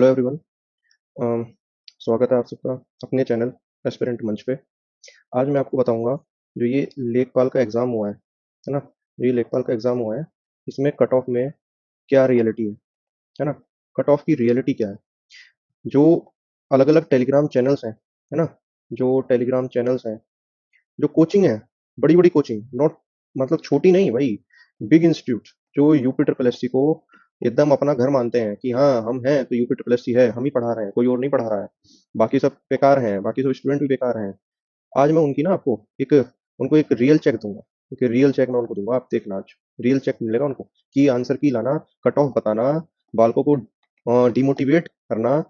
Hello everyone. अम, स्वागत है आप सबका अपने चैनल एस्पिरेंट मंच पे। आज मैं आपको बताऊंगा जो ये लेखपाल का एग्ज़ाम हुआ है ना। जो ये लेखपाल का एग्ज़ाम हुआ है, इसमें कट ऑफ में क्या रियलिटी है ना। कट ऑफ की रियलिटी क्या है। जो अलग अलग टेलीग्राम चैनल्स है ना। जो टेलीग्राम चैनल्स हैं, जो कोचिंग है, बड़ी बड़ी कोचिंग, नॉट मतलब छोटी नहीं भाई, बिग इंस्टीट्यूट, जो यूपी ट्रिपल एस सी को एकदम अपना घर मानते हैं कि हाँ हम हैं तो यूपी ट्रिपल एस सी है, हम ही पढ़ा रहे हैं, कोई और नहीं पढ़ा रहा है, बाकी सब बेकार हैं, बाकी सब स्टूडेंट भी बेकार हैं। आज मैं उनकी ना आपको एक उनको एक रियल चेक दूंगा। एक रियल चेक मैं उनको दूंगा, आप देखना आज रियल चेक मिलेगा उनको। की आंसर की लाना, कट ऑफ बताना, बालकों को डिमोटिवेट करना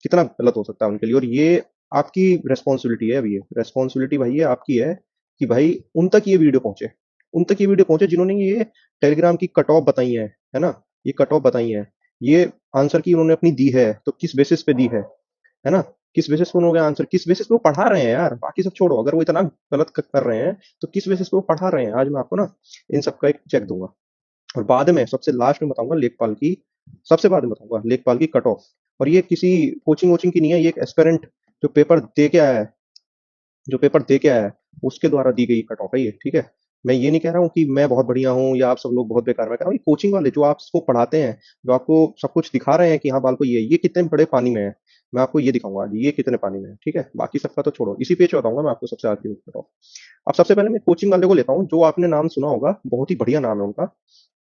कितना गलत हो सकता है उनके लिए। और ये आपकी रिस्पॉन्सिबिलिटी है, अभी ये रिस्पॉन्सिबिलिटी भाई ये आपकी है कि भाई उन तक ये वीडियो पहुंचे, उन तक ये वीडियो पहुंचे जिन्होंने ये टेलीग्राम की कट ऑफ बताई है ना। ये कट ऑफ बताई है, ये आंसर की उन्होंने अपनी दी है, तो किस बेसिस पे दी है ना। किस बेसिस पे उन्होंने आंसर, किस बेसिस पे वो पढ़ा रहे हैं यार, बाकी सब छोड़ो, अगर वो इतना गलत कर रहे हैं तो किस बेसिस पे वो पढ़ा रहे हैं। आज मैं आपको ना इन सब का एक चेक दूंगा। और बाद में सबसे लास्ट में बताऊंगा लेखपाल की, सबसे बाद में बताऊंगा लेखपाल की कट ऑफ। और ये किसी कोचिंग वोचिंग की नहीं है, ये एक एस्पेरेंट जो पेपर दे के आया है, जो पेपर दे के आया है उसके द्वारा दी गई कट ऑफ है ये, ठीक है। मैं ये नहीं कह रहा हूँ कि मैं बहुत बढ़िया हूँ या आप सब लोग बहुत बेकार। मैं कह रहा हूँ ये कोचिंग वाले जो आपको पढ़ाते हैं, जो आपको सब कुछ दिखा रहे हैं कि हाँ बाल को ये कितने बड़े पानी में है, मैं आपको ये दिखाऊंगा आज ये कितने पानी में है, ठीक है। बाकी सबका तो छोड़ो, इसी पेज पे बताऊंगा मैं आपको सबसे आज की कट ऑफ। अब सबसे पहले मैं कोचिंग वाले को लेता हूँ, जो आपने नाम सुना होगा, बहुत ही बढ़िया नाम है उनका।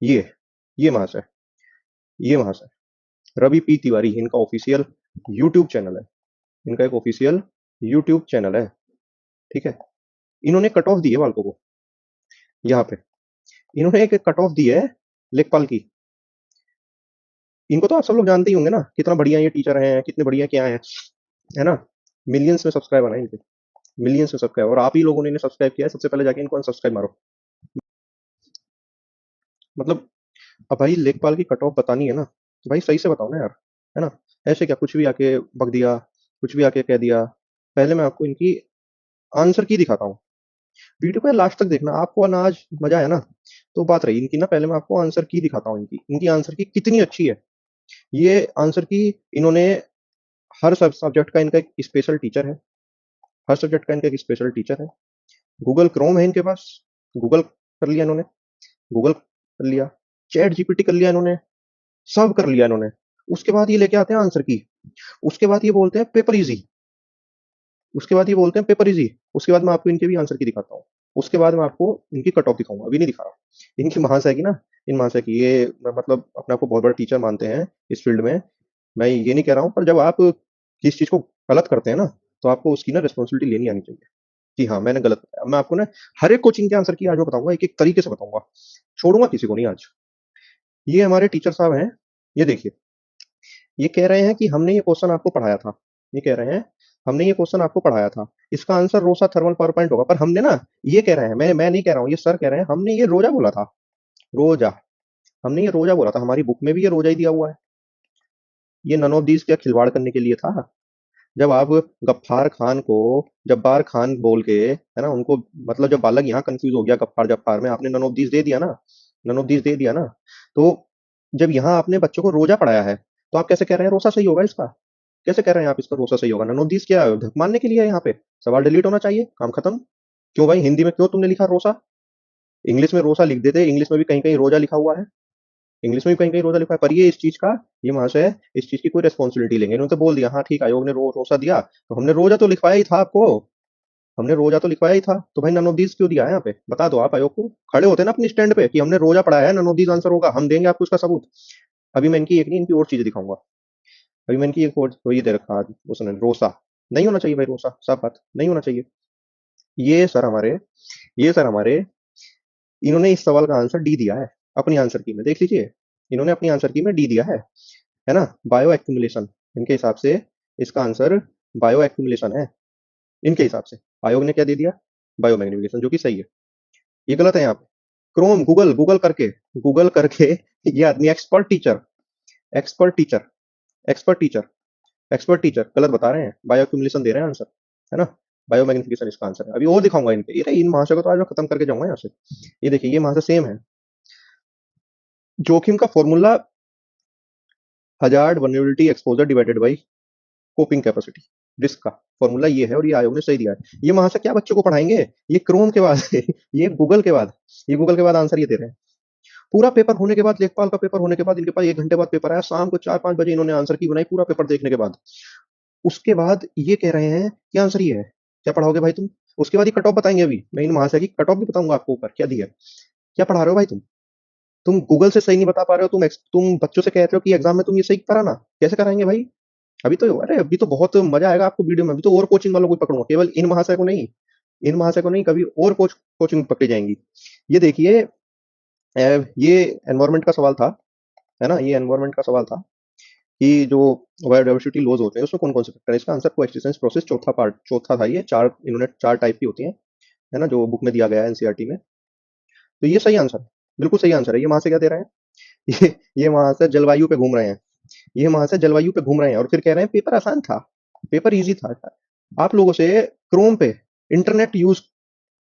ये वहां से, ये वहां से रवि पी तिवारी, इनका ऑफिशियल यूट्यूब चैनल है। इनका एक ऑफिशियल यूट्यूब चैनल है, ठीक है। इन्होंने कट ऑफ दी है बालकों को, यहाँ पे इन्होंने एक कट ऑफ दी है लेखपाल की। इनको तो आप सब लोग जानते ही होंगे ना, कितना बढ़िया ये टीचर हैं, कितने बढ़िया क्या है ना। मिलियंस में सब्सक्राइबर हैं इनके, मिलियंस में सब्सक्राइबर, और आप ही लोगों ने इन्हें सब्सक्राइब किया है। सबसे पहले जाके इनको अनसब्सक्राइब मारो। मतलब अब भाई लेखपाल की कट ऑफ बतानी है ना, तो भाई सही से बताओ ना यार, है ना। ऐसे क्या कुछ भी आके बक दिया, कुछ भी आके कह दिया। पहले मैं आपको इनकी आंसर की दिखाता हूँ, वीडियो को लास्ट तक देखना, आपको ना आज मजा आया ना। तो बात रही इनकी ना, पहले मैं आपको आंसर की दिखाता हूँ, इनकी इनकी आंसर की कितनी अच्छी है। ये आंसर की इन्होंने, हर सब सब्जेक्ट का इनका एक स्पेशल टीचर है, हर सब्जेक्ट का इनका एक स्पेशल टीचर है। गूगल क्रोम है इनके पास, गूगल कर लिया इन्होंने, गूगल कर लिया, चैट जीपीटी कर लिया इन्होंने, सब कर लिया इन्होंने। उसके बाद ये लेके आते हैं आंसर की, उसके बाद ये बोलते हैं पेपर इजी, उसके बाद ये बोलते हैं पेपर इजी। उसके बाद मैं आपको इनके भी आंसर की दिखाता हूँ, उसके बाद मैं आपको इनकी कट ऑफ दिखाऊंगा, अभी नहीं दिखा रहा। इनकी महाशय की ना, इन महाशय की ये मतलब अपने आप को बहुत बड़ा टीचर मानते हैं इस फील्ड में। मैं ये नहीं कह रहा हूँ, पर जब आप किस चीज को गलत करते हैं ना, तो आपको उसकी ना रिस्पॉन्सिबिलिटी लेनी आनी चाहिए कि हाँ मैंने गलत बताया। मैं आपको ना हर एक कोचिंग के आंसर की आज मैं बताऊंगा, एक एक तरीके से बताऊंगा, छोड़ूंगा किसी को नहीं आज। ये हमारे टीचर साहब हैं, ये देखिए, ये कह रहे हैं कि हमने ये क्वेश्चन आपको पढ़ाया था, ये कह रहे हैं हमने ये क्वेश्चन आपको पढ़ाया था, इसका आंसर रोसा थर्मल पावर पॉइंट होगा। पर हमने ना, ये कह रहे हैं, मैं नहीं कह रहा हूँ, ये सर कह रहे हैं हमने ये रोजा बोला था, रोजा, हमने ये रोजा बोला था, हमारी बुक में भी ये रोजा ही दिया हुआ है। ये नन ऑफ दीज क्या खिलवाड़ करने के लिए था। जब आप गफ्फार खान को जब्बार खान बोल के, है ना, उनको मतलब जब बालक यहाँ कंफ्यूज हो गया गफ्फार जब्बार में, आपने नन ऑफ दीज दे दिया ना, नन ऑफ दीज दे दिया ना। तो जब यहाँ आपने बच्चों को रोजा पढ़ाया है, तो आप कैसे कह रहे हैं रोसा सही होगा इसका, कैसे कह रहे हैं आप इसका रोसा सही होगा। नन ऑफ दीज क्या है, धक मारने के लिए है यहाँ पे, सवाल डिलीट होना चाहिए, काम खत्म। क्यों भाई हिंदी में क्यों तुमने लिखा रोसा, इंग्लिश में रोसा लिख देते, इंग्लिश में भी कहीं कहीं रोजा लिखा हुआ है, इंग्लिश में भी कहीं कहीं रोजा लिखा है। पर ये इस चीज का, ये महाशय इस चीज की कोई रिस्पॉन्सिबिलिटी लेंगे, इन्होंने तो बोल दिया हाँ ठीक है, आयोग ने रोसा दिया, तो हमने रोजा तो लिखवाया ही था आपको, हमने रोजा तो लिखवाया ही था। तो भाई नन ऑफ दीज क्यों दिया है यहाँ पे, बता दो आप आयोग को, खड़े होते ना अपनी स्टैंड पे कि हमने रोजा पढ़ाया है, नन ऑफ दीज आंसर होगा, हम देंगे आपको इसका सबूत। अभी मैं इनकी एक नहीं, इनकी और चीजें दिखाऊंगा। अभी मैं इनकी एक और, तो ये दे रखा आज उसने रोसा, नहीं होना चाहिए भाई रोसा, साफ बात नहीं होना चाहिए। ये सर हमारे, ये सर हमारे, इन्होंने इस सवाल का आंसर डी दिया है अपनी आंसर की में, देख लीजिए, इन्होंने अपनी आंसर की में डी दिया है ना। बायो एक्यूमुलेशन, इनके हिसाब से इसका आंसर बायो एक्यूमुलेशन है, इनके हिसाब से। आयोग ने क्या दे दिया, बायो मैग्निफिकेशन, जो कि सही है, ये गलत है यहाँ पे। क्रोम, गूगल, गूगल करके ये आदमी expert teacher, expert teacher, expert teacher, expert teacher गलत बता रहे हैं, बायो एक्यूमुलेशन दे रहे हैं आंसर, है ना। बायो मैग्निफिकेशन इसका आंसर है। अभी और दिखाऊंगा इनके, ये इन महाशय को तो आज मैं खत्म करके जाऊंगा यहाँ से। ये देखिए, ये महाशय सेम है, जोखिम का formula hazard vulnerability exposure divided by coping capacity, risk का फॉर्मूला ये है और ये आयोग ने सही दिया है। ये वहां से क्या बच्चों को पढ़ाएंगे? ये क्रोम के बाद ये गूगल के बाद, ये गूगल के बाद आंसर ये दे रहे हैं। पूरा पेपर होने के बाद, लेखपाल का पेपर होने के बाद, इनके पास 1 घंटे बाद पेपर आया, शाम को 4-5 बजे इन्होंने आंसर की बनाई पूरा पेपर देखने के बाद। उसके बाद ये कह रहे हैं कि आंसर ये है। क्या पढ़ाओगे भाई तुम? उसके बाद ये कट ऑफ बताएंगे। अभी मैं इन महाशय की कट ऑफ भी बताऊंगा आपको ऊपर क्या दिया है। क्या पढ़ा रहे हो भाई तुम गूगल से सही नहीं बता पा रहे हो, तुम बच्चों से कह रहे हो कि एग्जाम में तुम ये सही कराना, कैसे कराएंगे भाई? अभी तो बहुत मजा आएगा आपको वीडियो में। अभी तो और कोचिंग वालों को भी पकड़ूंगा, केवल इन महाशय को नहीं, इन महाशय को नहीं, कभी और कोचिंग पकड़ी जाएंगी। ये देखिए, ये एनवायरमेंट का सवाल था, है ना? ये एनवायरमेंट का सवाल था कि जो बायोडाइवर्सिटी लॉज होते हैं उसमें कौन कौन से फैक्टर है। इसका आंसर कोएक्सिस्टेंस प्रोसेस, चौथा पार्ट, चौथा था ये। चार, इन्होंने चार टाइप की होती हैं, है ना, जो बुक में दिया गया है एनसीईआरटी में। तो ये सही आंसर है, बिल्कुल सही आंसर है। ये वहां से क्या दे रहे हैं? ये वहां से जलवायु पे घूम रहे हैं, ये वहां से जलवायु पे घूम रहे हैं और फिर कह रहे हैं पेपर आसान था, पेपर इजी था। आप लोगों से क्रोम पे इंटरनेट यूज,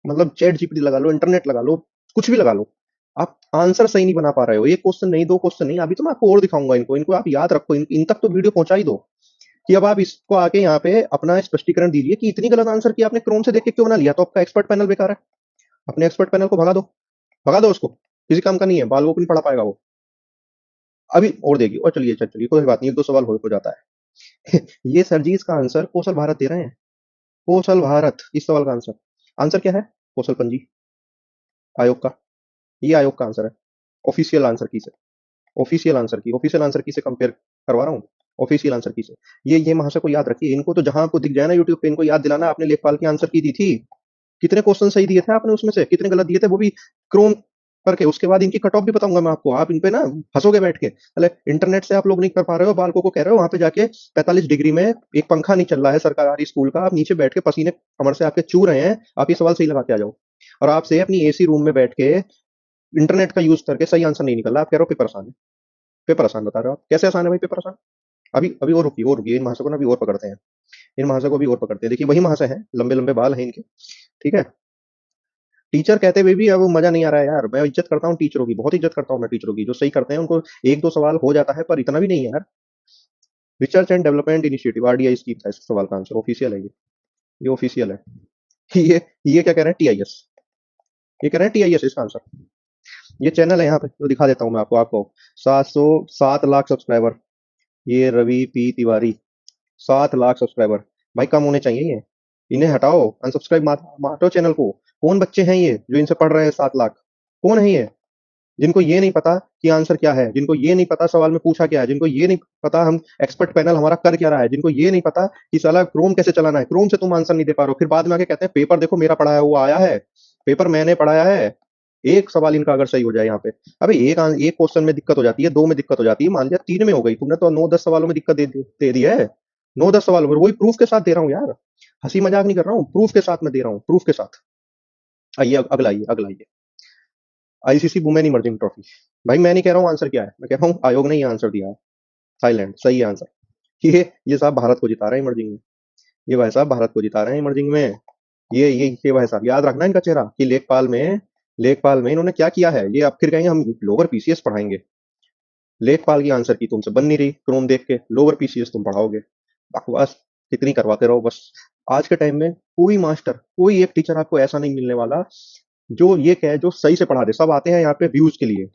मतलब चैट जीपीटी लगा लो, इंटरनेट लगा लो, कुछ भी लगा लो, आप आंसर सही नहीं बना पा रहे हो। एक क्वेश्चन नहीं, दो क्वेश्चन नहीं, अभी तो मैं आपको और दिखाऊंगा। इनको इनको आप याद रखो, इन तक तो वीडियो पहुंचा ही दो कि अब आप इसको आके यहाँ पे अपना स्पष्टीकरण दीजिए कि इतनी गलत आंसर की आपने क्रोम से देख के क्यों बना लिया। तो आपका एक्सपर्ट पैनल बेकार है। अपने एक्सपर्ट पैनल को भगा दो, भगा दो उसको, किसी काम का नहीं है, बाल वो भी नहीं पढ़ा पाएगा वो। अभी और देगी। और चलिए चलिए, कोई बात नहीं, एक दो सवाल हो जाता है। ये सर जी इसका आंसर कौशल भारत दे रहे हैं, कौशल भारत इस सवाल का आंसर। आंसर क्या है? कौशल पंजी आयोग का, ये आयोग का आंसर है। ऑफिशियल आंसर की से, ऑफिशियल आंसर की से कंपेयर करवा रहा हूँ, ऑफिशियल आंसर की से। ये महाशय को याद रखिए, इनको तो जहां आपको दिख जाए ना यूट्यूब पे, इनको याद दिलाना आपने लेखपाल की आंसर की दी थी, कितने क्वेश्चन सही दिए थे आपने, उसमें से कितने गलत दिए थे, वो भी क्रोम करके। उसके बाद इनकी कट ऑफ भी बताऊंगा मैं आपको, आप इन पे ना हंसोगे बैठ के। अरे इंटरनेट से आप लोग नहीं कर पा रहे हो, बालकों को कह रहे हो वहां पे जाके 45 डिग्री में, एक पंखा नहीं चल रहा है सरकारी स्कूल का, आप नीचे बैठ के पसीने कमर से आपके चू रहे हैं, आप ये सवाल सही लगा के आ जाओ। और आपसे अपनी एसी रूम में बैठ के इंटरनेट का यूज करके सही आंसर नहीं निकल रहा, आप कह रहे हो पेपर आसान है। पेपर आसान बता रहे हो आप, कैसे आसान है भाई पेपर आसान? अभी अभी और रुकिए, इन महाशय को ना अभी और पकड़ते हैं, इन महाशय को भी और पकड़ते हैं। देखिए वही महाशय है, लंबे लंबे बाल हैं इनके, ठीक है। टीचर कहते हुए भी अब मजा नहीं आ रहा है यार। मैं इज्जत करता हूँ टीचरों की, बहुत इज्जत करता हूँ मैं टीचरों की, जो सही करते हैं उनको एक दो सवाल हो जाता है, पर इतना भी नहीं है यार। Research and development initiative, RDI scheme था इस सवाल का आंसर, ऑफिशियल है ये ऑफिशियल है। ये क्या कह रहे हैं? टीआईएस, ये कह रहे हैं टीआईएस इसका आंसर। ये चैनल है यहाँ पे, तो दिखा देता हूँ मैं आपको 7 लाख सब्सक्राइबर, ये रवि पी तिवारी, 7 लाख सब्सक्राइबर। भाई कम होने चाहिए ये, इन्हें हटाओ, अनसब्सक्राइब मारो चैनल को। कौन बच्चे हैं ये जो इनसे पढ़ रहे हैं 7 लाख? कौन है ये जिनको ये नहीं पता कि आंसर क्या है, जिनको ये नहीं पता सवाल में पूछा क्या है, जिनको ये नहीं पता हम एक्सपर्ट पैनल हमारा कर क्या रहा है, जिनको ये नहीं पता कि साला क्रोम कैसे चलाना है, क्रोम से तुम आंसर नहीं दे पा रहे हो, फिर बाद में आके कहते हैं पेपर देखो मेरा पढ़ाया हुआ आया है, पेपर मैंने पढ़ाया है। एक सवाल इनका अगर सही हो जाए यहाँ पे, अबे एक क्वेश्चन में दिक्कत हो जाती है, दो में दिक्कत हो जाती है, मान लिया तीन में हो गई, तुमने तो 9-10 सवालों में दिक्कत दे दी है। 9-10 सवालों में, वही प्रूफ के साथ दे रहा हूँ यार, हंसी मजाक नहीं कर रहा हूँ, प्रूफ के साथ मैं दे रहा हूँ, प्रूफ के साथ। आइए अगला, आइए अगला, आइए आईसीसी वुमेन इमर्जिंग ट्रॉफी। भाई मैं नहीं कह रहा हूँ आंसर क्या है, मैं कह रहा हूँ आयोग ने ये आंसर दिया है, थाईलैंड सही है आंसर। ये साहब भारत को जिता रहे हैं इमर्जिंग में, ये भाई साहब भारत को जिता रहे हैं इमर्जिंग में। ये भाई साहब याद रखना इनका चेहरा कि लेखपाल में इन्होंने क्या किया है। ये अब फिर कहेंगे हम लोअर पीसीएस पढ़ाएंगे, लेखपाल की आंसर की तुमसे बन नहीं रही, क्रोम देख के लोअर पीसीएस तुम पढ़ाओगे। बकवास कितनी करवाते रहो बस। आज के टाइम में कोई मास्टर, कोई एक टीचर आपको ऐसा नहीं मिलने वाला जो ये कहे, जो सही से पढ़ा दे। सब आते हैं यहाँ पे व्यूज के लिए,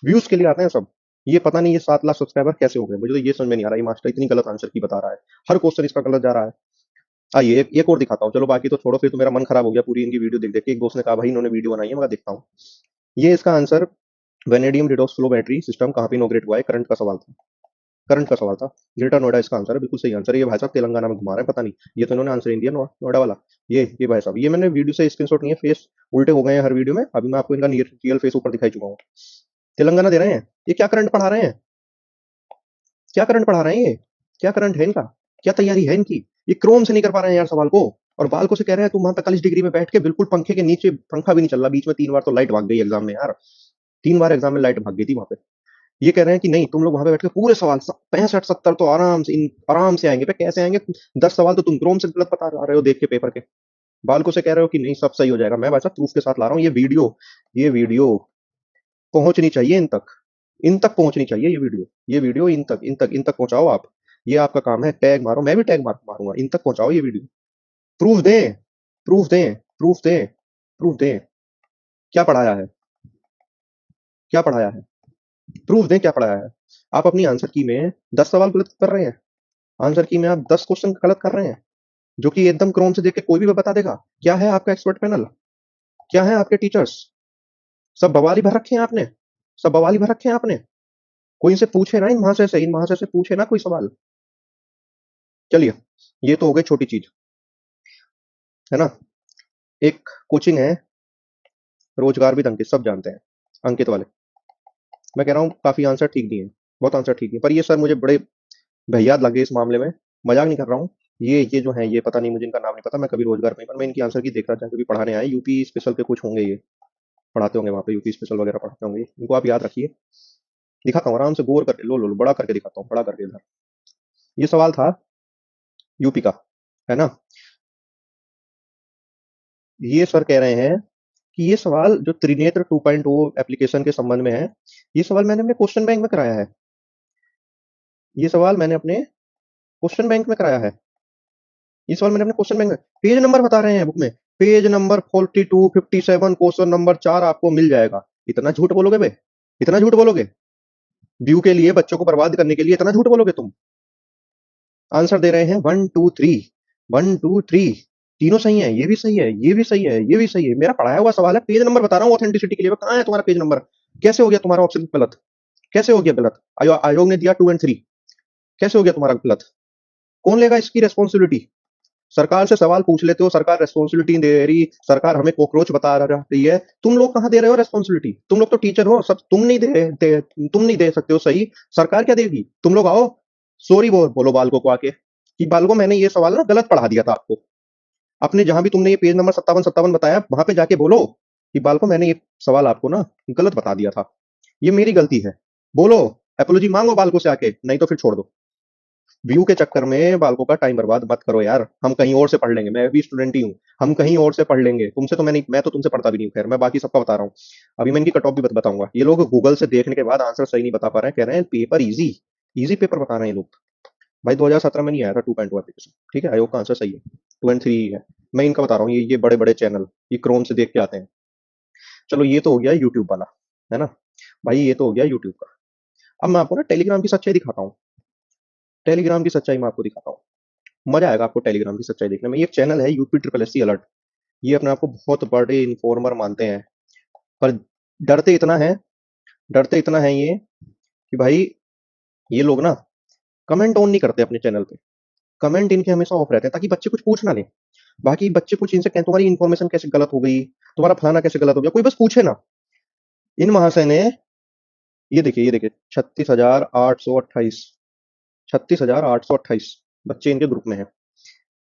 व्यूज के लिए आते हैं सब। ये पता नहीं ये 7 लाख सब्सक्राइबर कैसे हो गए, मुझे तो ये समझ में नहीं आ रहा, ये मास्टर इतनी गलत आंसर की बता रहा है, हर क्वेश्चन इसका गलत जा रहा है। आइए एक और दिखाता हूँ, चलो बाकी तो छोड़ो, फिर तो मेरा मन खराब हो गया पूरी इनकी वीडियो देख देख के। एक दोस्त ने कहा भाई इन्होंने वीडियो बनाई है, मैं देखता हूँ। ये इसका answer, vanadium redox flow battery system कहाँ पे इनॉग्रेट हुआ है, करंट का सवाल था, करंट का सवाल था। ग्रेटर नोएडा इसका आंसर है, बिल्कुल सही आंसर है। ये भाई साहब तेलंगाना में घुमा रहे हैं, पता नहीं, ये तो इन्होंने आंसर नहीं दिया नोएडा वाला। ये भाई साहब, ये मैंने वीडियो से स्क्रीनशॉट नहीं है, फेस उल्टे हो गए हैं हर वीडियो में, अभी मैं आपको इनका रियल फेस ऊपर दिखाई चुका हूँ। तेलंगाना दे रहे हैं, ये क्या करंट पढ़ा रहे हैं, क्या करंट पढ़ा रहे हैं ये, क्या करंट है इनका, क्या तैयारी है इनकी? ये क्रोम से नहीं कर पा रहे हैं यार सवाल को, और बालकों से कह रहे हैं तुम वहां 45 डिग्री में बैठ के बिल्कुल पंखे के नीचे, पंखा भी नहीं चल रहा, बीच में 3 बार तो लाइट भाग गई एग्जाम में यार, 3 बार एग्जाम में लाइट भाग गई थी वहां पे। ये कह रहे हैं कि नहीं तुम लोग वहां पे बैठ के पूरे सवाल 65-70 तो आराम से आएंगे पे, कैसे आएंगे? 10 सवाल तो तुम क्रोम से गलत बता रहे हो देख के पेपर के, बालकों से कह रहे हो कि नहीं सब सही हो जाएगा। मैं वैसा प्रूफ के साथ ला रहा हूँ, ये वीडियो पहुंचनी चाहिए इन तक, इन तक पहुंचनी चाहिए ये वीडियो इन तक पहुंचाओ आप। ये आपका काम है, टैग मारो, मैं भी टैग मारूंगा, इन तक पहुंचाओ ये वीडियो। प्रूफ दें, प्रूफ दें, प्रूफ दें, प्रूफ दें। क्या पढ़ाया है, क्या पढ़ाया है, प्रूफ दें क्या पढ़ाया है। आप अपनी आंसर की में 10 सवाल गलत कर रहे हैं, आंसर की में आप 10 क्वेश्चन गलत कर रहे हैं, जो कि एकदम क्रोम से देख के कोई भी बता देगा। क्या है आपका एक्सपर्ट पैनल, क्या है आपके टीचर्स, सब बवाल ही भर रखे हैं आपने, सब बवाल ही भर रखे हैं आपने। कोई इनसे पूछे ना, इन महाशय से पूछे ना कोई सवाल। चलिए, ये तो हो गई छोटी चीज, है ना। एक कोचिंग है, रोजगार विद अंकित, सब जानते हैं, अंकित वाले। मैं कह रहा हूँ काफी आंसर ठीक दिए हैं, बहुत आंसर ठीक है, पर ये सर मुझे बड़े भैयाद लगे इस मामले में। मजाक नहीं कर रहा हूँ। ये जो है, ये पता नहीं, मुझे इनका नाम नहीं पता, मैं कभी रोजगार में, पर मैं इनकी आंसर की देख रहा था, क्योंकि पढ़ाने आए यूपी स्पेशल के कुछ होंगे, ये पढ़ाते होंगे वहाँ पे, यूपी स्पेशल वगैरह पढ़ाते होंगे, इनको आप याद रखिए। दिखाता हूँ आराम से, गौर करके, लो बड़ा करके दिखाता हूँ, बड़ा करके इधर। ये सवाल था यूपी का, है ना। ये सर कह रहे हैं कि ये सवाल जो त्रिनेत्र 2.0 एप्लीकेशन के संबंध में है, ये सवाल मैंने अपने क्वेश्चन बैंक में कराया है, ये सवाल मैंने अपने क्वेश्चन बैंक में कराया है, ये सवाल मैंने अपने क्वेश्चन बैंक में, पेज नंबर बता रहे हैं बुक में, पेज नंबर 4257, क्वेश्चन नंबर 4 आपको मिल जाएगा। इतना झूठ बोलोगे बे, इतना झूठ बोलोगे, व्यू के लिए, बच्चों को बर्बाद करने के लिए इतना झूठ बोलोगे तुम। आंसर दे रहे हैं 1 2 3, 1 2 3, तीनों सही है, ये भी सही है, ये भी सही है, ये भी सही है, मेरा पढ़ाया हुआ सवाल है, पेज नंबर बता रहा हूँ ऑथेंटिसिटी के लिए। कहाँ है तुम्हारा पेज नंबर, कैसे हो गया तुम्हारा ऑप्शन गलत, कैसे हो गया गलत, आयोग ने दिया 2 और 3, कैसे हो गया तुम्हारा गलत, कौन लेगा इसकी रेस्पॉन्सिबिलिटी। सरकार से सवाल पूछ लेते हो, सरकार रेस्पॉन्सिबिलिटी दे रही, सरकार हमें कॉकरोच बता रही है, तुम लोग कहाँ दे रहे हो रेस्पॉन्सिबिलिटी। तुम लोग तो टीचर हो सब, तुम नहीं दे सकते हो सही, सरकार क्या देगी। तुम लोग आओ, सॉरी बोलो बालको को आके कि बालको मैंने ये सवाल ना गलत पढ़ा दिया था आपको, अपने जहां भी तुमने ये पेज नंबर 57 बताया वहां पे जाके बोलो कि बालको मैंने ये सवाल आपको ना गलत बता दिया था, ये मेरी गलती है, बोलो, एपोलॉजी मांगो बालको से आके, नहीं तो फिर छोड़ दो। व्यू के चक्कर में बालकों का टाइम बर्बाद मत करो यार, हम कहीं और से पढ़ लेंगे, मैं भी स्टूडेंट ही हूँ, हम कहीं और से पढ़ लेंगे, तुमसे तो मैं तो तुमसे पढ़ता भी नहीं हूँ, खैर मैं बाकी सबका बता रहा हूँ। अभी मैं इनकी कट ऑफ भी बताऊंगा। ये लोग गूगल से देखने के बाद आंसर सही नहीं बता पा रहे हैं, कह रहे हैं पेपर इजी, इजी पेपर बता रहे हैं ये लोग। भाई 2017 में नहीं आया था 2.2 एप्लीकेशन, ठीक है, आयोग का आंसर सही है, 2 और 3 है। मैं इनका बता रहा हूँ, ये बड़े बड़े चैनल, ये क्रोम से देख के आते हैं। चलो ये तो हो गया यूट्यूब वाला, है ना। भाई ये तो हो गया यूट्यूब का। अब मैं आपको ना टेलीग्राम की सच्चाई दिखाता हूँ, टेलीग्राम की सच्चाई मैं आपको दिखाता हूँ, मजा आएगा आपको टेलीग्राम की सच्चाई देखने में। ये एक चैनल है UP triple S C alert, ये अपने आप को बहुत बड़े इन्फॉर्मर मानते हैं, पर डरते इतना है, डरते इतना है ये कि भाई ये लोग ना कमेंट ऑन नहीं करते अपने चैनल पे, कमेंट इनके हमेशा ऑफ रहते हैं ताकि बच्चे कुछ पूछ ना लें। बाकी बच्चे कुछ इनसे कहें तुम्हारी इन्फॉर्मेशन कैसे गलत हो गई, तुम्हारा फलाना कैसे गलत हो गया, कोई बस पूछे ना। इन महाशय ने, ये देखिए 36,828, 36,828 बच्चे इनके ग्रुप में है।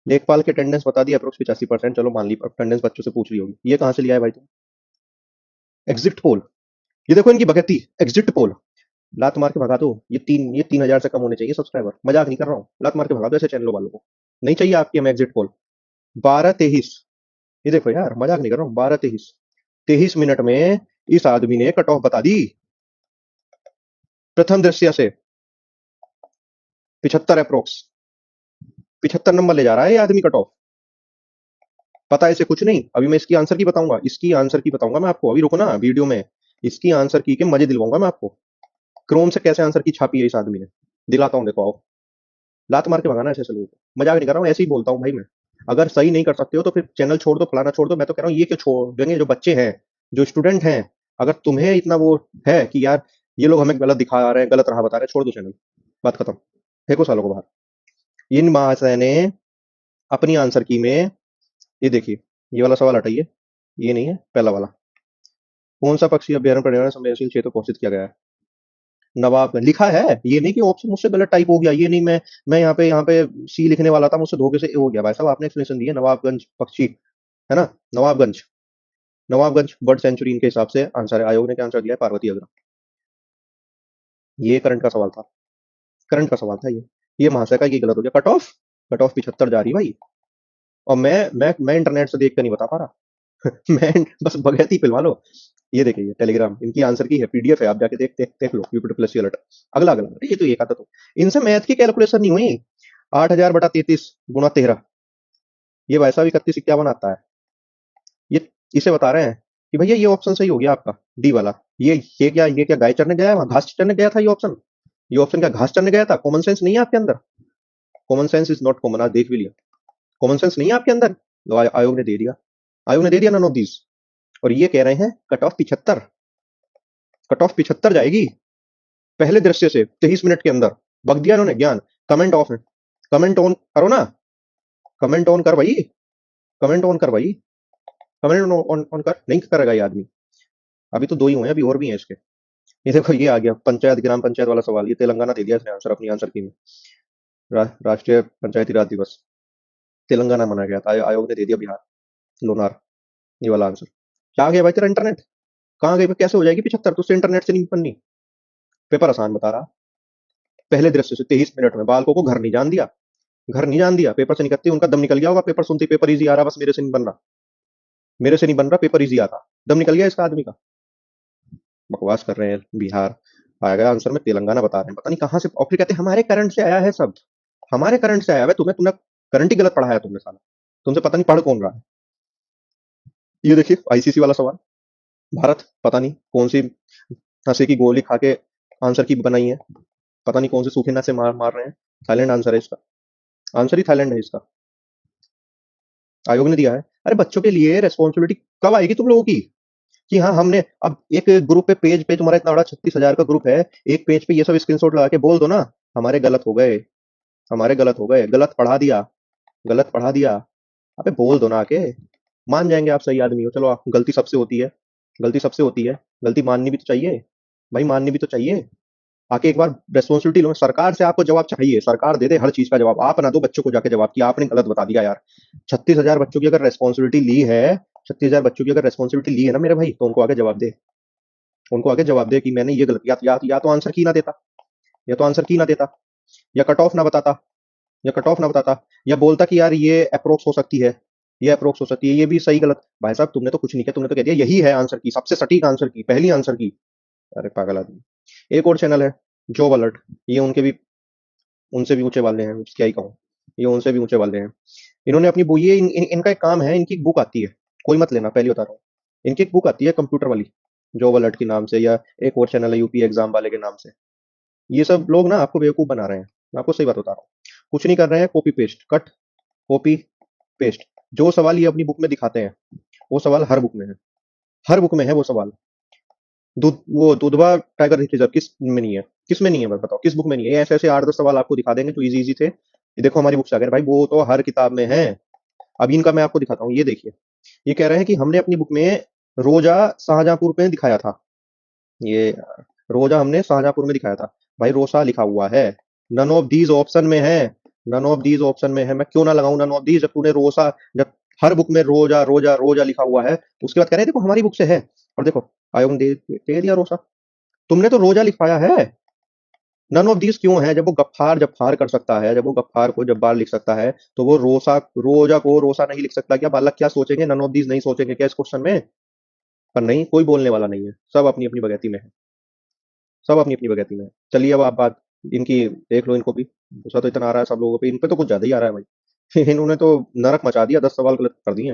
लेखपाल की अटेंडेंस बता दी अप्रोक्स 85%, चलो मान ली अटेंडेंस बच्चों से पूछ ली होगी। ये कहाँ से लिया है भाई तुम, एग्जिट पोल, ये देखो इनकी भगती, एग्जिट पोल, लात मार के भगा दो। ये 3,000 से कम होने चाहिए सब्सक्राइबर, मजाक नहीं कर रहा हूँ, लात मार के भगा दो ऐसे चैनलों वालों को। नहीं चाहिए आपकी हमें एग्जिट पोल। 12-23, ये देखो यार, मजाक नहीं कर रहा हूँ, 12-23, 23 मिनट में इस आदमी ने कट ऑफ बता दी, प्रथम दृश्य से 75 अप्रोक्स, 75 नंबर ले जा रहा है ये आदमी कट ऑफ। पता है इसे कुछ नहीं, अभी मैं इसकी आंसर की बताऊंगा, इसकी आंसर की बताऊंगा मैं आपको, अभी रुको ना वीडियो में, इसकी आंसर की के मजे दिलवाऊंगा मैं आपको। क्रोम से कैसे आंसर की छापी है इस आदमी ने, दिलाता हूँ, देखो आओ। लात मार के भगाना ऐसे ऐसे लोगों को, मजाक नहीं कर रहा हूँ, ऐसे ही बोलता हूँ भाई मैं। अगर सही नहीं कर सकते हो तो फिर चैनल छोड़ दो, फलाना छोड़ दो। मैं तो कह रहा हूँ ये क्यों छोड़ देंगे, जो बच्चे हैं, जो स्टूडेंट हैं, अगर तुम्हें इतना वो है कि यार ये लोग हमें गलत दिखा रहे हैं, गलत राह बता रहे हैं, छोड़ दो चैनल, बात खत्म, फेंको सालों को बाहर। इन महाशय ने अपनी आंसर की में, ये देखिए, ये वाला सवाल हटाइए, ये नहीं है पहला वाला, कौन सा पक्षी अभ्यारण्य पर्यावरण संवेदनशील क्षेत्र घोषित किया गया है। नवाबगंज लिखा है, ये नहीं कि ऑप्शन मुझसे गलत टाइप हो गया, ये नहीं, मैं यहाँ पे सी लिखने वाला था, मुझसे धोखे से ए हो गया। भाई साहब आपने एक्सप्लेनेशन दी है, नवाबगंज पक्षी, है ना, नवाबगंज, नवाबगंज बर्ड सेंचुरी इनके हिसाब से आंसर है। आयोग ने क्या आंसर दिया है, पार्वती अग्रह। ये करंट का सवाल था, करंट का सवाल था ये महाशय का ये गलत हो गया, कट ऑफ, कट ऑफ 75 जा रही भाई। और मैं इंटरनेट से देख कर नहीं बता पा रहा मैं बस बगैती पिलवा लो। ये देखिए, ये टेलीग्राम इनकी आंसर की है, पीडीएफ है, आप जाके देख लो, यूपीटी प्लस अलर्ट। अगला अगला, अरे ये तो एक आता तो इनसे मैथ की कैलकुलेशन नहीं हुई। 8,000/33 × 13, ये वैसा भी 31 51 आता है। ये इसे बता रहे हैं कि भैया ये ऑप्शन सही हो गया आपका, डी वाला। ये क्या गाय चरने गया है वहां, घास चरने गया था ये ऑप्शन क्या घास चरने गया था? कॉमन सेंस नहीं है आपके अंदर? Common sense is not common, आज देख भी लिया। कॉमन सेंस नहीं है आपके अंदर, तो आयोग ने दे दिया, आयोग ने दे दिया नन ऑफ दीज। और ये कह रहे हैं कट ऑफ 75, कट ऑफ 75 जाएगी पहले दृश्य से 23 मिनट के अंदर। बक दिया इन्होंने ज्ञान। कमेंट ऑफ है, कमेंट ऑन करो ना, कमेंट ऑन कर भाई, कमेंट ऑन कर भाई, कमेंट ऑन कर, नहीं करेगा ये आदमी। अभी तो दो ही हुए हैं, अभी और भी हैं इसके। ये देखो, ये आ गया पंचायत ग्राम पंचायत वाला सवाल, ये तेलंगाना दे दिया इसने आंसर अपनी आंसर की में। राष्ट्रीय पंचायती राज दिवस तेलंगाना मनाया गया था, आयोग ने दे दिया बिहार, लोनार, ये वाला आंसर। क्या आ गया भाई तेरा इंटरनेट, कहाँ गई? कैसे हो जाएगी 75? तुझसे इंटरनेट से नहीं बननी। पेपर आसान बता रहा, पहले दृश्य से 23 मिनट में बालकों को घर नहीं जान दिया, घर नहीं जान दिया, पेपर से निकलते ही उनका दम निकल गया होगा, पेपर सुनते ही पेपर इजी आ रहा, बस मेरे से नहीं बन रहा, मेरे से नहीं बन रहा, पेपर इजी आता, दम निकल गया इसका आदमी का। बकवास कर रहे हैं। बिहार आ गया आंसर में, तेलंगाना बता रहे हैं, पता नहीं कहाँ से। और फिर कहते हैं हमारे करंट से आया है सब, हमारे करंट से आया है। तुम्हें तुमने करंट ही गलत पढ़ाया तुमने साला, तुमसे पता नहीं पढ़ कौन रहा है। ये देखिए आईसीसी वाला सवाल, भारत पता नहीं कौन सी नशे की गोली खा के आंसर की बनाई है, पता नहीं कौन से सूखे नशे मार मार रहे हैं। थाईलैंड आंसर है इसका, आंसर ही थाईलैंड है इसका, आयोग ने दिया है। अरे बच्चों के लिए रेस्पॉन्सिबिलिटी कब आएगी तुम लोगों की, कि हाँ हमने अब एक ग्रुप पे पेज पे तुम्हारा इतना बड़ा 36,000 का ग्रुप है, एक पेज पे ये सब स्क्रीनशॉट लगा के बोल दो ना, हमारे गलत हो गए, हमारे गलत हो गए, गलत पढ़ा दिया, गलत पढ़ा दिया। अबे बोल दो ना आके, मान जाएंगे आप सही आदमी हो। चलो गलती सबसे होती है, गलती सबसे होती है, गलती माननी भी तो चाहिए भाई, माननी भी तो चाहिए। आके एक बार रेस्पॉन्सिबिलिटी लो, सरकार से आपको जवाब चाहिए, सरकार दे दे हर चीज का जवाब, आप ना दो बच्चों को जाके जवाब कि आपने गलत बता दिया यार। 36,000 बच्चों की अगर रेस्पॉन्सिबिलिटी ली है, 36,000 बच्चों की अगर रेस्पॉन्सिबिलिटी ली है ना मेरे भाई, तो उनको आगे जवाब दे, उनको आगे जवाब दे कि मैंने ये गलत, या तो आंसर की ना देता, या तो आंसर की ना देता, या कट ऑफ ना बताता, या कट ऑफ ना बताता, या बोलता कि यार ये अप्रोक्स हो सकती है, ये अप्रोक्स हो सकती है, ये भी सही गलत। भाई साहब तुमने तो कुछ नहीं किया, तुमने तो कह दिया यही है आंसर की, सबसे सटीक आंसर की, पहली आंसर की। अरे पागल आदमी। एक और चैनल है जॉब अलर्ट, ये उनके भी, उनसे भी ऊंचे वाले हैं, क्या ही कहूँ, ये उनसे भी ऊंचे वाले हैं। इन्होंने अपनी ये इनका एक काम है, इनकी एक बुक आती है, कोई मत लेना पहले बता रहा हूँ, इनकी एक बुक आती है कंप्यूटर वाली, जॉब अलर्ट के नाम से, या एक और चैनल है यूपी एग्जाम वाले के नाम से। ये सब लोग ना आपको बेवकूफ बना रहे हैं, मैं आपको सही बात बता रहा हूँ। कुछ नहीं कर रहे हैं, copy paste cut, copy paste. जो सवाल ये अपनी बुक में दिखाते हैं, वो सवाल हर बुक में है, हर बुक में है वो सवाल। वो दुधवा टाइगर रिजर्व किस में नहीं है, किस में नहीं है, बस बताओ किस बुक में नहीं है? ये ऐसे ऐसे 8 10 सवाल आपको दिखा देंगे जो इजी इजी थे, ये देखो हमारी बुक से आ गए भाई, वो तो हर किताब में है। अब इनका मैं आपको दिखाता हूँ, ये देखिए, ये कह रहे हैं कि हमने अपनी बुक में रोजा शाहजहांपुर में दिखाया था, ये रोजा हमने शाहजहांपुर में दिखाया था। भाई रोसा लिखा हुआ है, नन ऑफ दीज ऑप्शन में है, नन ऑफ दीज ऑप्शन में है। मैं क्यों ना लगाऊं नन ऑफ दीज, जब तूने रोसा, जब हर बुक में रोजा रोजा रोजा लिखा हुआ है, उसके बाद कह रहे हैं देखो हमारी बुक से है। और देखो आयोग ने दे दिया रोसा, तुमने तो रोजा लिखवाया है। नन ऑफ दीज क्यों है? जब वो गफ्फार जफ्फार कर सकता है, जब वो गफ्फार को जब्बार लिख सकता है, तो वो रोसा रोजा को रोसा नहीं लिख सकता क्या? बालक क्या सोचेंगे, नन ऑफ दीज नहीं सोचेंगे क्या इस क्वेश्चन में? पर नहीं, कोई बोलने वाला नहीं है, सब अपनी अपनी बगैती में है, सब अपनी अपनी बगैती में है। चलिए अब आप बात इनकी देख लो, इनको भी गुस्सा तो इतना आ रहा है सब लोगों पे, इन पे तो कुछ ज्यादा ही आ रहा है भाई। इन्होंने तो नरक मचा दिया, 10 सवाल गलत कर दिए।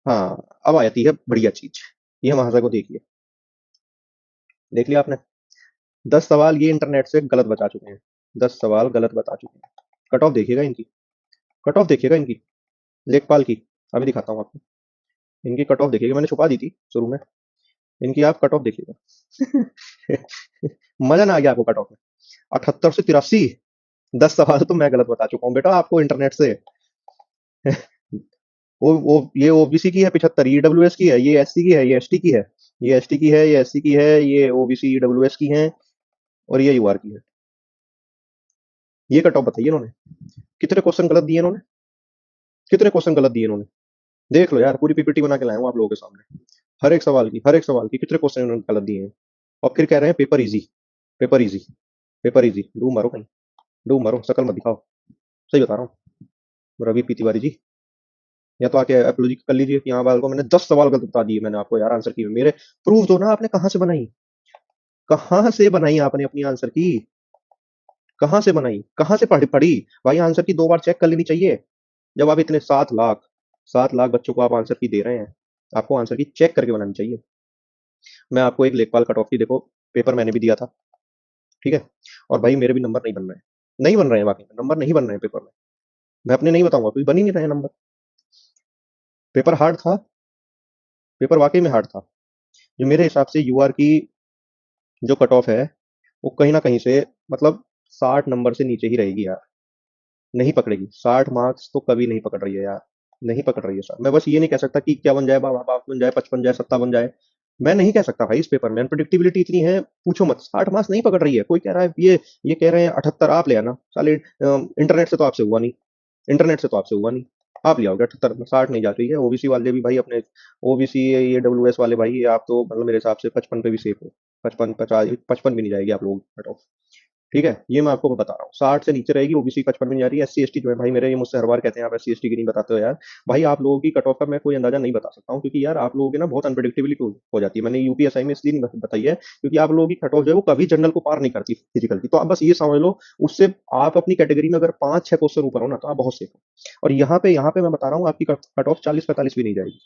हाँ, अब आती है बढ़िया चीज, ये महाशय को देखिए, देख लिया आपने? 10 सवाल ये इंटरनेट से गलत बता चुके हैं, 10 सवाल गलत बता चुके हैं। कट ऑफ देखिएगा इनकी, कट ऑफ देखिएगा इनकी, लेखपाल की, अभी दिखाता हूँ आपको। इनकी कट ऑफ देखिएगा, मैंने छुपा दी थी शुरू में, इनकी आप कट ऑफ देखिएगा। मजा ना आ गया आपको कट ऑफ में? 78 से 83, 10 सवाल तो मैं गलत बता चुका हूँ बेटा आपको इंटरनेट से। वो ये ओबीसी की है 75, ये ईडब्ल्यूएस की है, ये एससी की है, ये एसटी की है, ये एसटी की है, ये एससी की है, ये ओबीसी ईडब्ल्यूएस की है, और ये यूआर की है। ये कट ऑफ बताइए इन्होंने कितने क्वेश्चन गलत दिए इन्होंने, कितने क्वेश्चन गलत दिए इन्होंने? देख लो यार, पूरी पीपीटी बना के लाया हूँ आप लोगों के सामने, हर एक सवाल की, हर एक सवाल की कितने क्वेश्चन इन्होंने गलत दिए हैं। और फिर कह रहे हैं paper easy, paper easy, paper easy. डूब मारो कहीं, डूब मारो, शकल मत दिखाओ, सही बता रहा हूँ रवि पी तिवारी जी, या तो आके अपॉलॉजी कर लीजिए कि हाँ बालको मैंने 10 सवाल गलत बता दिए मैंने आपको यार आंसर की मेरे। प्रूफ दो ना आपने कहाँ से बनाई, कहाँ से बनाई आपने अपनी आंसर की, कहाँ से बनाई, कहाँ से पढ़ी पढ़ी। भाई आंसर की 2 बार चेक कर लेनी चाहिए। जब आप इतने 7 लाख बच्चों को आप आंसर की दे रहे हैं, आपको आंसर की चेक करके बनानी चाहिए। मैं आपको एक लेखपाल कट ऑफ की देखो, पेपर मैंने भी दिया था, ठीक है, और भाई मेरे भी नंबर नहीं बन रहे हैं, नहीं बन रहे हैं, वाकई में नंबर नहीं बन रहे हैं पेपर में। मैं अपने नहीं बताऊंगा क्योंकि बन ही नहीं रहे हैं नंबर। पेपर हार्ड था, पेपर वाकई में हार्ड था। जो मेरे हिसाब से यूआर की जो कट ऑफ है वो कहीं ना कहीं से मतलब 60 नंबर से नीचे ही रहेगी यार, नहीं पकड़ेगी। 60 मार्क्स तो कभी नहीं पकड़ रही है यार, नहीं पकड़ रही है सर। मैं बस ये नहीं कह सकता कि क्या बन जाए, बाबा बाप बन जाए, 55 जाए, 70 बन जाए। मैं नहीं कह सकता भाई इस पेपर में अनप्रडिक्टेबिलिटी इतनी है, पूछो मत। 60 मार्क्स नहीं पकड़ रही है। कोई कह रहा है ये कह रहे हैं 78 आप ले आना साले, इंटरनेट से तो आपसे हुआ नहीं, इंटरनेट से तो आपसे हुआ नहीं। आप ले आओगे 78 में, 60 नहीं जा रही है। ओबीसी वाले भी भाई अपने, ओबीसी ये डब्ल्यू एस वाले भाई, ये आप तो मतलब मेरे हिसाब से 55 पे भी सेफ हो। 55 50 55 भी नहीं जाएगी आप लोग कट ऑफ, ठीक है, ये मैं आपको बता रहा हूँ। 60 से नीचे रहेगी, ओबीसी 55 में नहीं जा रही है। एस सी एस टी जो है भाई मेरे, ये मुझसे हर बार कहते हैं आप एस सी एस टी की नहीं बताते हो यार। भाई आप लोगों की कट ऑफ का मैं कोई अंदाजा नहीं बता सकता हूँ, क्योंकि यार आप लोगों की ना बहुत अनप्रिडिक्टेबिलिटी हो जाती है। मैंने यूपीएसआई में इसलिए नहीं बताई है क्योंकि आप लोगों की कट ऑफ जो है वो कभी जनरल को पार नहीं करती फिजिकल की। तो आप बस ये समझ लो, उससे आप अपनी कैटेगरी में अगर 5 6 क्वेश्चन ऊपर हो ना तो आप बहुत सेफ हो। और यहाँ पे मैं बता रहा हूँ आपकी कट ऑफ 40 45 भी नहीं जाएगी,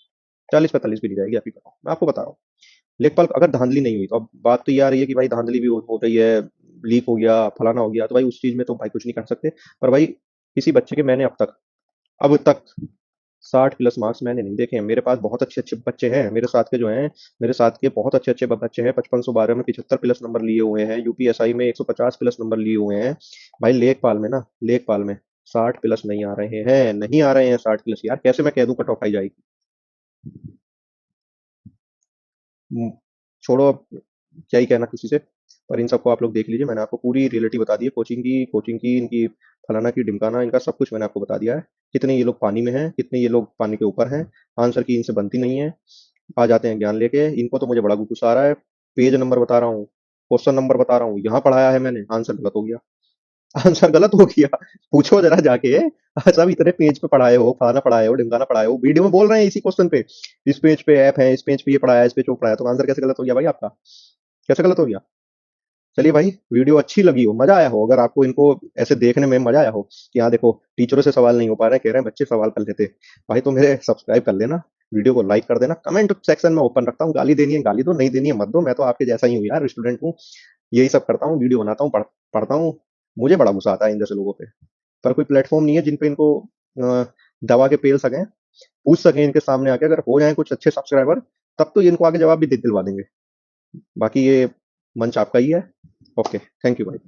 40 45 भी नहीं जाएगी आपकी कट ऑफ, मैं आपको बता रहा हूँ। लेखपाल अगर धांधली नहीं हुई तो, अब बात तो ये आ रही है कि भाई धांधली भी हो गई है, लीक हो गया, फलाना हो गया, तो भाई उस चीज में तो भाई कुछ नहीं कर सकते। पर भाई किसी बच्चे के मैंने अब तक 60 प्लस मार्क्स मैंने नहीं देखे हैं। मेरे पास बहुत अच्छे अच्छे बच्चे हैं मेरे साथ के जो हैं, मेरे साथ के बहुत अच्छे अच्छे बच्चे हैं, 5512 में 75 प्लस नंबर लिए हुए हैं, यूपीएसआई में 150 प्लस नंबर लिए हुए हैं। भाई लेखपाल में 60 प्लस नहीं आ रहे हैं, नहीं आ रहे हैं 60 प्लस। यार कैसे मैं कह दूं कट ऑफ आई जाएगी। हम्म, छोड़ो अब, क्या ही कहना किसी से। पर इन सबको आप लोग देख लीजिए, मैंने आपको पूरी रियलिटी बता दी है, कोचिंग की इनकी, फलाना की ढिमकाना, इनका सब कुछ मैंने आपको बता दिया है। कितने ये लोग पानी में हैं, कितने ये लोग पानी के ऊपर हैं, आंसर की इनसे बनती नहीं है। आ जाते हैं ज्ञान लेके, इनको तो मुझे बड़ा गुस्सा आ रहा है। पेज नंबर बता रहा हूँ, क्वेश्चन नंबर बता रहा हूँ, यहाँ पढ़ाया है मैंने, आंसर गलत हो गया, आंसर गलत हो गया। पूछो जरा जाके, सब इतने पेज पे पढ़ाए हो, फलाना पढ़ाए हो, ढिमकाना पढ़ाए हो, वीडियो में बोल रहे हैं इसी क्वेश्चन पे, इस पेज पे ऐप है, इस पेज पे ये पढ़ाया है, इस पेज पे वो पढ़ाया है, तो आंसर कैसे गलत हो गया भाई आपका, कैसे गलत हो गया। चलिए भाई, वीडियो अच्छी लगी हो, मजा आया हो, अगर आपको इनको ऐसे देखने में मजा आया हो कि हाँ देखो टीचरों से सवाल नहीं हो पा रहे, कह रहे हैं बच्चे सवाल कर लेते, भाई तो मेरे सब्सक्राइब कर लेना, वीडियो को लाइक कर देना, कमेंट सेक्शन में ओपन रखता हूँ, गाली देनी है गाली दो, नहीं देनी है मत दो, मैं तो आपके जैसा ही हूँ यार, स्टूडेंट हूँ, यही सब करता हूँ, वीडियो बनाता हूँ, पढ़ता हूँ। मुझे बड़ा गुस्सा आता है इन जैसे लोगों पे। पर कोई प्लेटफॉर्म नहीं है जिन पे इनको दबा के पेल सकें, पूछ सकें इनके सामने आके, अगर हो जाए कुछ अच्छे सब्सक्राइबर, तब तो ये इनको आगे जवाब भी दिलवा देंगे। बाकी ये मंच आपका ही है। ओके, थैंक यू भाई।